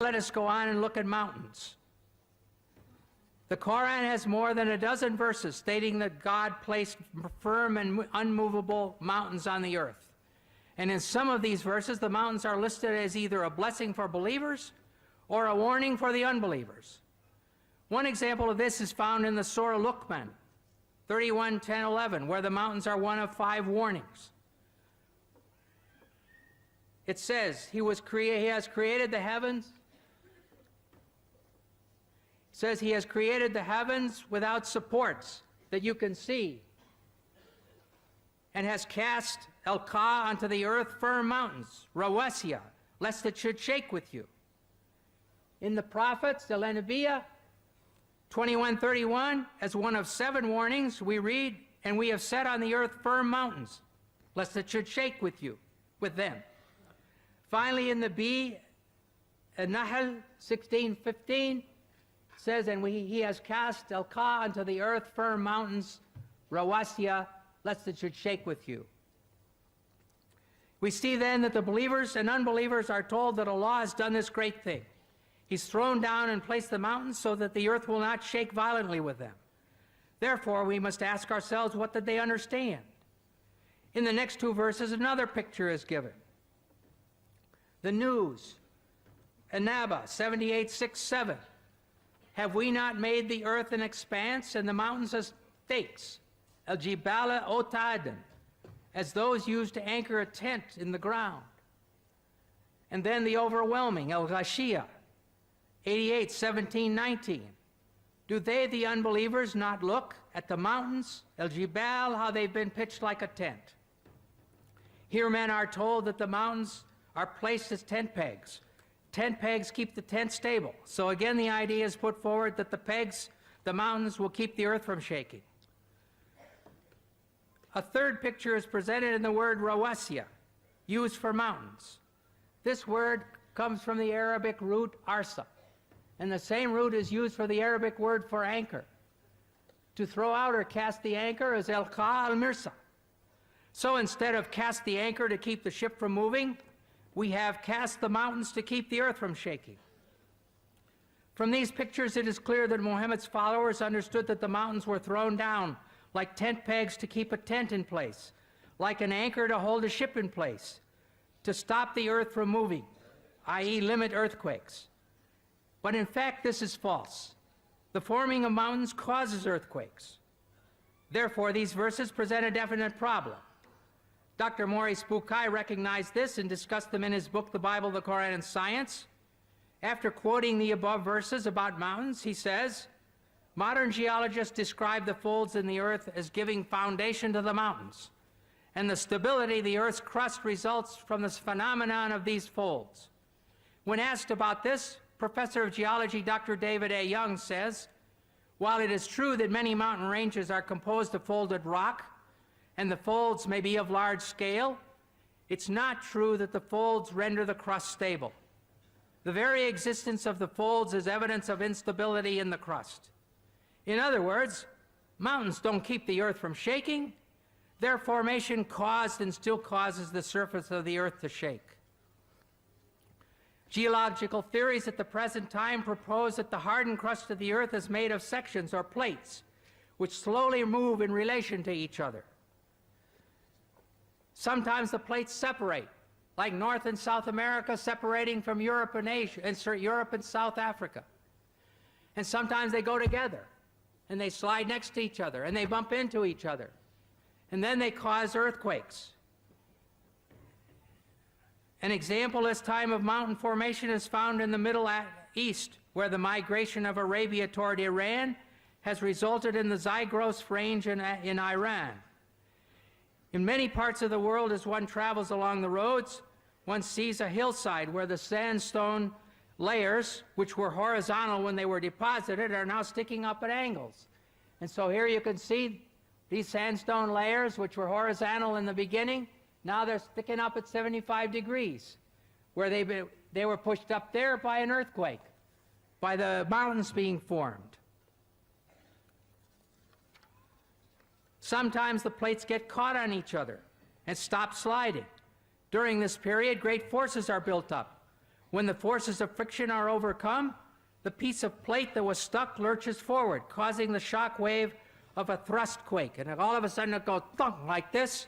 let us go on and look at mountains. The Quran has more than a dozen verses stating that God placed firm and unmovable mountains on the earth. And in some of these verses, the mountains are listed as either a blessing for believers or a warning for the unbelievers. One example of this is found in the Surah Luqman, 31:10-11, where the mountains are one of 5 warnings. It says, He has created the heavens. It says He has created the heavens without supports that you can see, and has cast Al-Ka onto the earth firm mountains, Rawasiya, lest it should shake with you. In the prophets, the Al-Anbiya, 21:31, as one of 7 warnings, we read, and we have set on the earth firm mountains, lest it should shake with you, with them. Finally, in the B, Nahl 16:15, says, and He has cast Al-Ka onto the earth firm mountains, Rawasiya, lest it should shake with you. We see then that the believers and unbelievers are told that Allah has done this great thing. He's thrown down and placed the mountains so that the earth will not shake violently with them. Therefore, we must ask ourselves, what did they understand? In the next 2 verses, another picture is given. The news, An-Naba 78:6-7. Have we not made the earth an expanse and the mountains as stakes, el-Jibal otadan, as those used to anchor a tent in the ground? And then the overwhelming, el-Ghashiyah, 88:17-19. Do they, the unbelievers, not look at the mountains, el-Jibal, how they've been pitched like a tent? Here men are told that the mountains are placed as tent pegs. Tent pegs keep the tent stable. So again, the idea is put forward that the mountains will keep the earth from shaking. A third picture is presented in the word Rawasiya, used for mountains. This word comes from the Arabic root arsa, and the same root is used for the Arabic word for anchor. To throw out or cast the anchor is Al-Ka al-Mirsa. So instead of cast the anchor to keep the ship from moving, we have cast the mountains to keep the earth from shaking. From these pictures, it is clear that Muhammad's followers understood that the mountains were thrown down like tent pegs to keep a tent in place, like an anchor to hold a ship in place, to stop the earth from moving, i.e. limit earthquakes. But in fact, this is false. The forming of mountains causes earthquakes. Therefore, these verses present a definite problem. Dr. Maurice Bukai recognized this and discussed them in his book, The Bible, the Quran, and Science. After quoting the above verses about mountains, he says, modern geologists describe the folds in the earth as giving foundation to the mountains, and the stability of the earth's crust results from this phenomenon of these folds. When asked about this, Professor of Geology Dr. David A. Young says, while it is true that many mountain ranges are composed of folded rock, and the folds may be of large scale, it's not true that the folds render the crust stable. The very existence of the folds is evidence of instability in the crust. In other words, mountains don't keep the earth from shaking. Their formation caused and still causes the surface of the earth to shake. Geological theories at the present time propose that the hardened crust of the earth is made of sections or plates, which slowly move in relation to each other. Sometimes the plates separate, like North and South America separating from Europe and Asia, and Europe and South Africa. And sometimes they go together, and they slide next to each other, and they bump into each other. And then they cause earthquakes. An example this time of mountain formation is found in the Middle East, where the migration of Arabia toward Iran has resulted in the Zagros range in Iran. In many parts of the world, as one travels along the roads, one sees a hillside where the sandstone layers, which were horizontal when they were deposited, are now sticking up at angles. And so here you can see these sandstone layers, which were horizontal in the beginning, now they're sticking up at 75 degrees, where they were pushed up there by an earthquake, by the mountains being formed. Sometimes the plates get caught on each other and stop sliding. During this period, great forces are built up, When the forces of friction are overcome, the piece of plate that was stuck lurches forward, causing the shock wave of a thrust quake. And all of a sudden it goes thunk like this.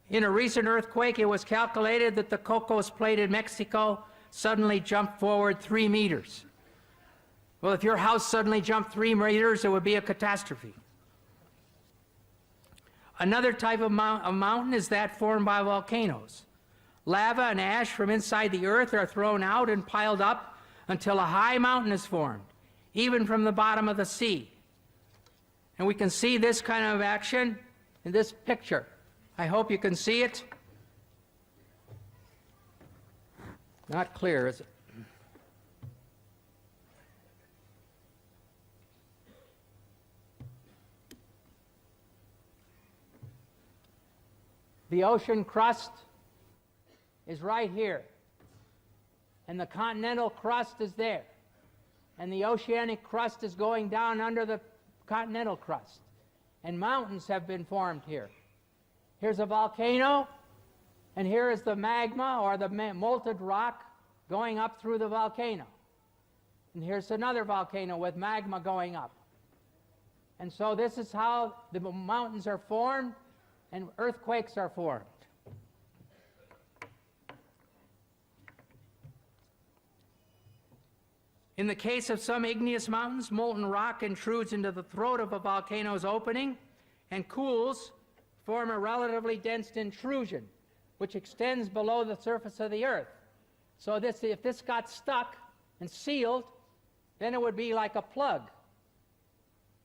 In a recent earthquake, it was calculated that the Cocos plate in Mexico suddenly jumped forward 3 meters. Well, if your house suddenly jumped 3 meters, it would be a catastrophe. Another type of mountain is that formed by volcanoes. Lava and ash from inside the earth are thrown out and piled up until a high mountain is formed, even from the bottom of the sea. And we can see this kind of action in this picture. I hope you can see it. Not clear, is it? The ocean crust is right here, and the continental crust is there, and the oceanic crust is going down under the continental crust, and mountains have been formed here. Here's a volcano, and here is the magma or the molten rock going up through the volcano. And here's another volcano with magma going up. And so this is how the mountains are formed and earthquakes are formed. In the case of some igneous mountains, molten rock intrudes into the throat of a volcano's opening and cools, form a relatively dense intrusion, which extends below the surface of the earth. So if this got stuck and sealed, then it would be like a plug.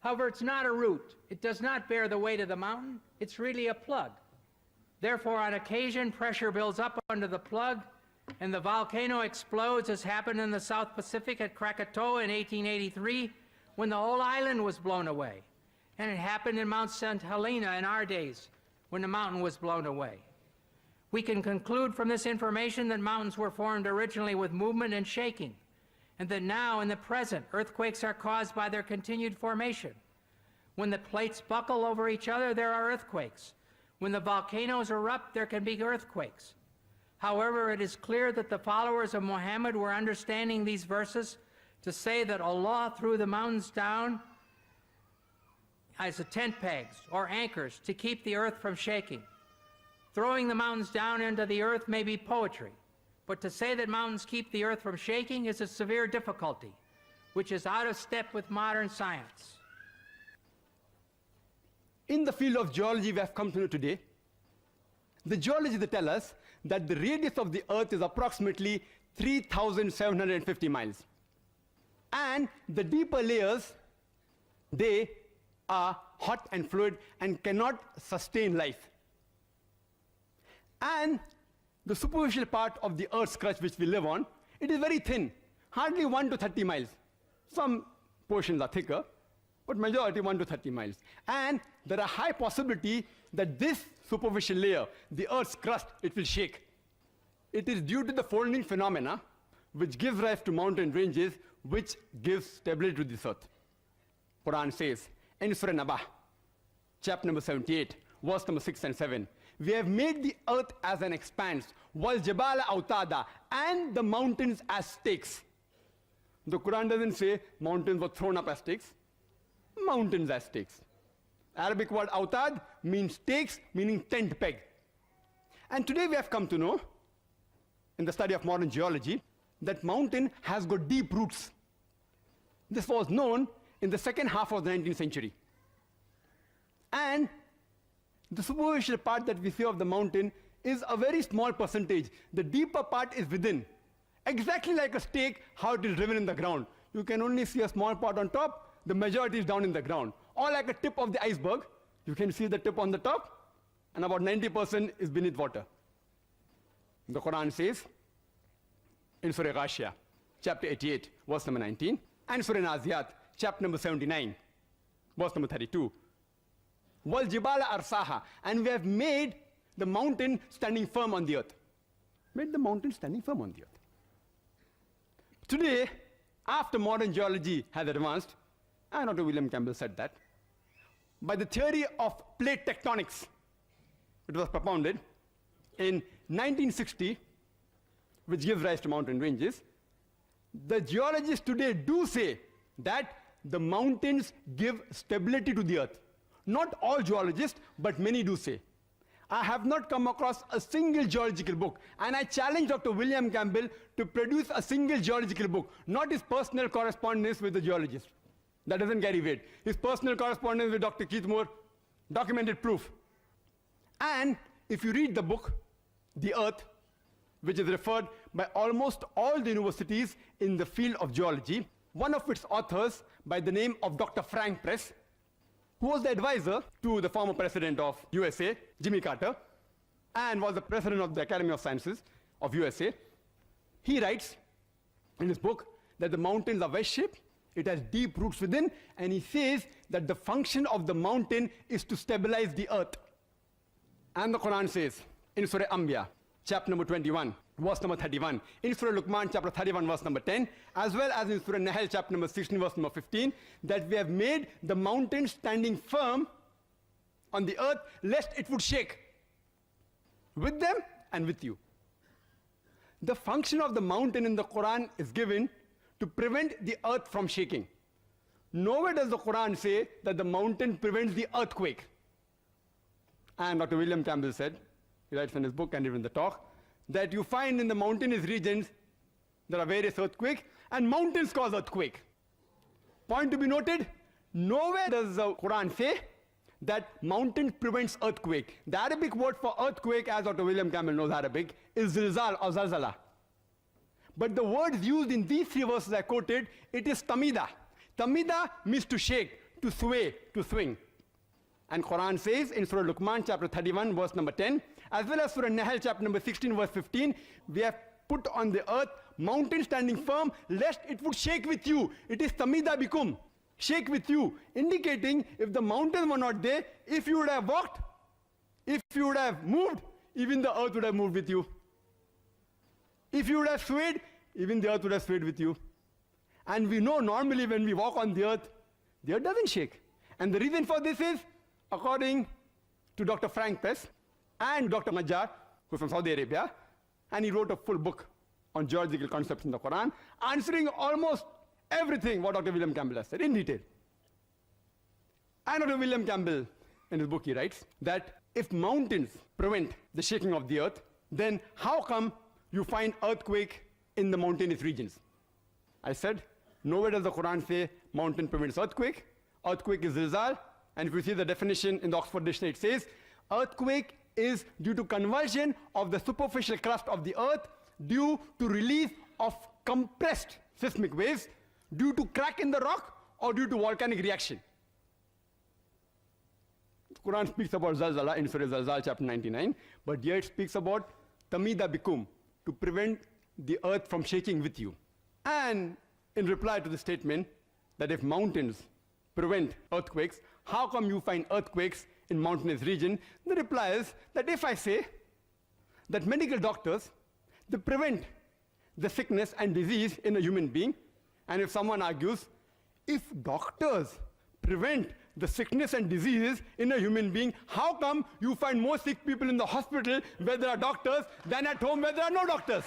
However, it's not a root. It does not bear the weight of the mountain. It's really a plug. Therefore, on occasion, pressure builds up under the plug, and the volcano explodes, as happened in the South Pacific at Krakatoa in 1883, when the whole island was blown away. And it happened in Mount St. Helena in our days, when the mountain was blown away. We can conclude from this information that mountains were formed originally with movement and shaking, and that now, in the present, earthquakes are caused by their continued formation. When the plates buckle over each other, there are earthquakes. When the volcanoes erupt, there can be earthquakes. However, it is clear that the followers of Muhammad were understanding these verses to say that Allah threw the mountains down as tent pegs or anchors to keep the earth from shaking. Throwing the mountains down into the earth may be poetry, but to say that mountains keep the earth from shaking is a severe difficulty, which is out of step with modern science. In the field of geology we have come to know today, the geologists they tell us that the radius of the earth is approximately 3,750 miles. And the deeper layers, they are hot and fluid and cannot sustain life. And the superficial part of the earth's crust which we live on, it is very thin, hardly 1 to 30 miles. Some portions are thicker, but majority 1 to 30 miles. And there are high possibility that this superficial layer, the earth's crust, it will shake. It is due to the folding phenomena which gives rise to mountain ranges, which gives stability to this earth. Quran says in Surah Nabah, chapter number 78, verse number 6 and 7, we have made the earth as an expanse, wal jabal outada, and the mountains as stakes. The Quran doesn't say mountains were thrown up as stakes, mountains as stakes. Arabic word autad means stakes, meaning tent peg. And today we have come to know, in the study of modern geology, that mountain has got deep roots. This was known in the second half of the 19th century. And the superficial part that we see of the mountain is a very small percentage. The deeper part is within. Exactly like a stake, how it is driven in the ground. You can only see a small part on top, the majority is down in the ground. Or like a tip of the iceberg, you can see the tip on the top, and about 90% is beneath water. The Quran says in Surah Ghashiyah, chapter 88, verse number 19, and Surah Naziyat, chapter number 79, verse number 32, wal jibala arsaha, and we have made the mountain standing firm on the earth. Made the mountain standing firm on the earth. Today, after modern geology has advanced, and Dr. William Campbell said that, by the theory of plate tectonics, it was propounded in 1960, which gives rise to mountain ranges, the geologists today do say that the mountains give stability to the earth. Not all geologists, but many do say. I have not come across a single geological book, and I challenge Dr. William Campbell to produce a single geological book, not his personal correspondence with the geologist. That doesn't carry weight. His personal correspondence with Dr. Keith Moore, documented proof. And if you read the book, The Earth, which is referred by almost all the universities in the field of geology, one of its authors by the name of Dr. Frank Press, who was the advisor to the former president of USA, Jimmy Carter, and was the president of the Academy of Sciences of USA, he writes in his book that the mountains are wedge-shaped, it has deep roots within, and he says that the function of the mountain is to stabilize the earth. And the Quran says in Surah Anbiya, chapter number 21, verse number 31, in Surah Luqman, chapter 31, verse number 10, as well as in Surah Nahl, chapter number 16, verse number 15, that we have made the mountain standing firm on the earth, lest it would shake with them and with you. The function of the mountain in the Quran is given to prevent the earth from shaking. Nowhere does the Quran say that the mountain prevents the earthquake. And Dr. William Campbell said, he writes in his book and even the talk, that you find in the mountainous regions there are various earthquakes, and mountains cause earthquake. Point to be noted, nowhere does the Quran say that mountain prevents earthquake. The Arabic word for earthquake, as Dr. William Campbell knows Arabic, is zilzal or zalzala. But the words used in these three verses I quoted, it is tamida. Tamida means to shake, to sway, to swing. And Quran says in Surah Luqman, chapter 31, verse number 10, as well as Surah Nahl, chapter number 16, verse 15, we have put on the earth mountain standing firm, lest it would shake with you. It is tamida bikum, shake with you, indicating if the mountains were not there, if you would have walked, if you would have moved, even the earth would have moved with you. If you would have swayed, even the earth would have swayed with you. And we know normally when we walk on the earth doesn't shake. And the reason for this is, according to Dr. Frank Press and Dr. Najjar, who's from Saudi Arabia, and he wrote a full book on geological concepts in the Quran, answering almost everything what Dr. William Campbell has said in detail. And Dr. William Campbell, in his book, he writes that if mountains prevent the shaking of the earth, then how come you find earthquake in the mountainous regions? I said, nowhere does the Quran say mountain prevents earthquake. Earthquake is zilzal. And if you see the definition in the Oxford Dictionary, it says, earthquake is due to convulsion of the superficial crust of the earth due to release of compressed seismic waves, due to crack in the rock, or due to volcanic reaction. The Quran speaks about zalzala in Surah Zalzal, chapter 99, but here it speaks about tamida bikum, to prevent the earth from shaking with you. And in reply to the statement that if mountains prevent earthquakes, how come you find earthquakes in mountainous region? The reply is that if I say that medical doctors, they prevent the sickness and disease in a human being, and if someone argues, if doctors prevent the sickness and diseases in a human being, how come you find more sick people in the hospital where there are doctors than at home where there are no doctors?